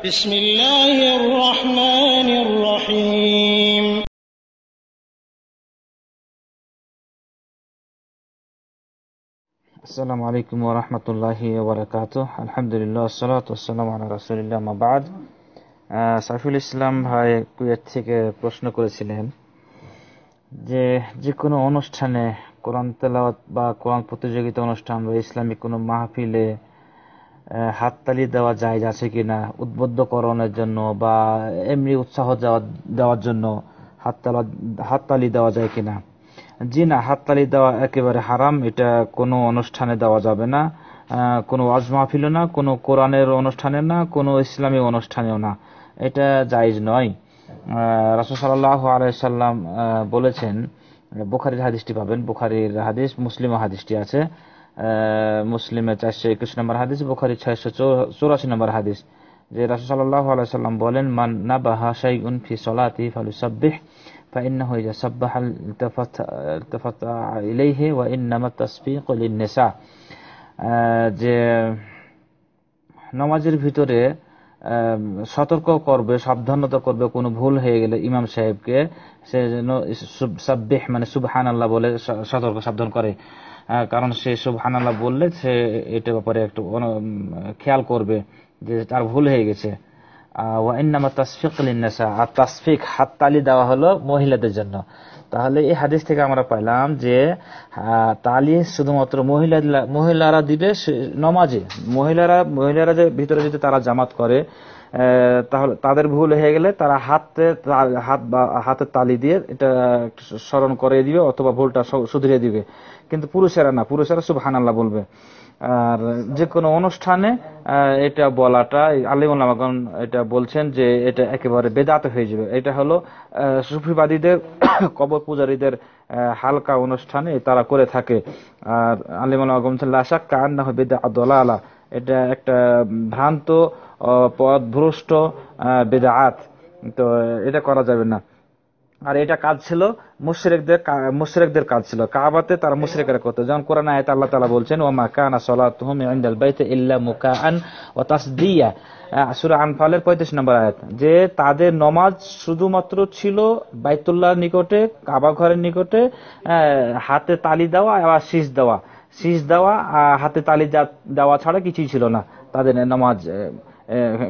বিসমিল্লাহির রহমানির রহিম। আসসালামু আলাইকুম ওয়া রাহমাতুল্লাহি ওয়া বারাকাতুহু। আলহামদুলিল্লাহ, আসসালাতু ওয়াসসালামু আলা রাসূলিল্লাহ, আম্মা বা'দ। সাইফুল ইসলাম ভাই কুয়েত থেকে প্রশ্ন করেছিলেন যে যে কোনো অনুষ্ঠানে কোরআন তেলাওয়াত বা কোরআন প্রতিযোগিতা অনুষ্ঠান বা ইসলামিক কোনো মাহফিলে হাততালি দেওয়া জায়েজ আছে কিনা, উদ্বুদ্ধকরণের জন্য বা এমনি উৎসাহ দেওয়ার জন্য হাততালি দেওয়া যায় কিনা। জি না, হাততালি দেওয়া একেবারে হারাম। এটা কোনো অনুষ্ঠানে দেওয়া যাবে না, কোনো ওয়াজ মাহফিলও না, কোনো কোরআনের অনুষ্ঠানে না, কোনো ইসলামী অনুষ্ঠানেও না, এটা জায়েজ নয়। রাসূল সাল্লাল্লাহু আলাইহি সাল্লাম বলেছেন, বুখারীর হাদিসটি পাবেন, বুখারীর হাদিস, মুসলিমও হাদিসটি আছে। মুসলিমে 421 নম্বর হাদিস, বুখারী 684 নম্বর হাদিস, যে রাসূল সাল্লাল্লাহু আলাইহি সাল্লাম বলেন, মান নাবাহা শাইউন ফি সালাতি ফালুসাব্বিহ ফাইন্নাহু ইযা সাব্বাহা ইলতাফাতা ইলাইহি ওয়া ইন্নামা তাসবিহু লিন-নিসা। যে নামাজের ভিতরে সতর্ক করবে, সাবধানতা করবে কোনো ভুল হয়ে গেলে ইমাম সাহেবকে, সে যেন সাব্বিহ মানে সুবহানাল্লাহ বলে সতর্ক সাবধান করে। কারণ সে সুবহানাল্লাহ বললে সে এটার ব্যাপারে একটু খেয়াল করবে যে তার ভুল হয়ে গেছে। ওয়া ইন্নামা তাসফিক লিন-নিসা, আর তাসফিক হাততালি দেওয়া হলো মহিলাদের জন্য। তাহলে এই হাদিস থেকে আমরা পাইলাম যে তালি শুধুমাত্র মহিলারা দিবে নমাজে। মহিলারা যে ভিতরে যদি তারা জামাত করে, তাহলে তাদের ভুল হয়ে গেলে তারা হাতের তালি দিয়ে এটা স্মরণ করে দিবে অথবা ভুলটা শুধরিয়ে দিবে। কিন্তু পুরুষেরা না, পুরুষেরা সুবহানাল্লাহ বলবে। আর যে কোনো অনুষ্ঠানে এটা বলাটা, আলিম উলামাগণ এটা বলছেন যে এটা একেবারে বেদাত হয়ে যাবে। এটা হলো সুফিবাদীদের, কবর পূজারীদের হালকা অনুষ্ঠানে তারা করে থাকে। আর আলিম উলামাগণ বলছেন লা শাক্কা আন্নাহু বিদআত দালালা, এটা একটা ভ্রান্ত পথভ্রষ্ট বিদআত, তো এটা করা যাবে না। আর এটা কাজ ছিল মুশরিকদের কাজ ছিল। কাবাতে তারা মুশরিকরা করত। যেমন কোরআন আয়াতে আল্লাহ তাআলা বলছেন, ওয়া মা কানা সালাতুহুম ইনদাল বাইতি ইল্লা মুকাআন ওয়া তাসদিয়া, সূরা আনফালের 35 নম্বর আয়াত, যে তাদের নামাজ শুধুমাত্র ছিল বাইতুল্লাহর নিকটে, কাবা ঘরের নিকটে হাতে তালি দেওয়া আর শীষ দেওয়া, হাতে তালি দেওয়া ছাড়া কিছুই ছিল না তাদের নামাজ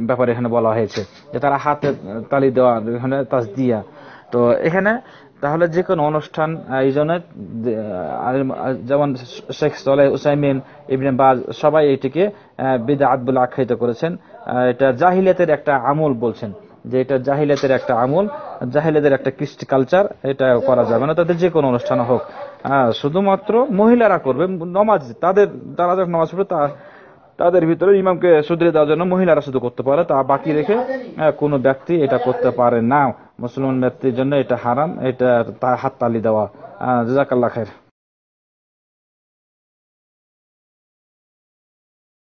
ব্যাপারে এখানে বলা হয়েছে, যে তারা হাতে তালি দেওয়া, এখানে তাসদিয়া। তো এখানে তাহলে যে কোনো অনুষ্ঠান, এই জন্য যেমন শেখ সালেহ উসাইমিন, ইবনে বাজ সবাই এটিকে বিদআত বলে আখ্যায়িত করেছেন। এটা জাহিলিয়াতের একটা আমল বলছেন, যে এটা জাহিলিয়াতের একটা আমল, জাহিলিয়াতের একটা কৃষ্টি কালচার, এটা করা যাবে না তাদের যে কোনো অনুষ্ঠান হোক। শুধুমাত্র মহিলারা করবে নমাজ, তারা যখন নামাজ পড়বে তাদের ভিতরে ইমামকে শুধরিয়ে দেওয়ার জন্য মহিলারা শুধু করতে পারে, তা বাকি রেখে কোনো ব্যক্তি এটা করতে পারে না। মুসলমান ব্যক্তির জন্য এটা হারাম, এটা হাততালি দেওয়া। জাযাকাল্লাহ খাইর।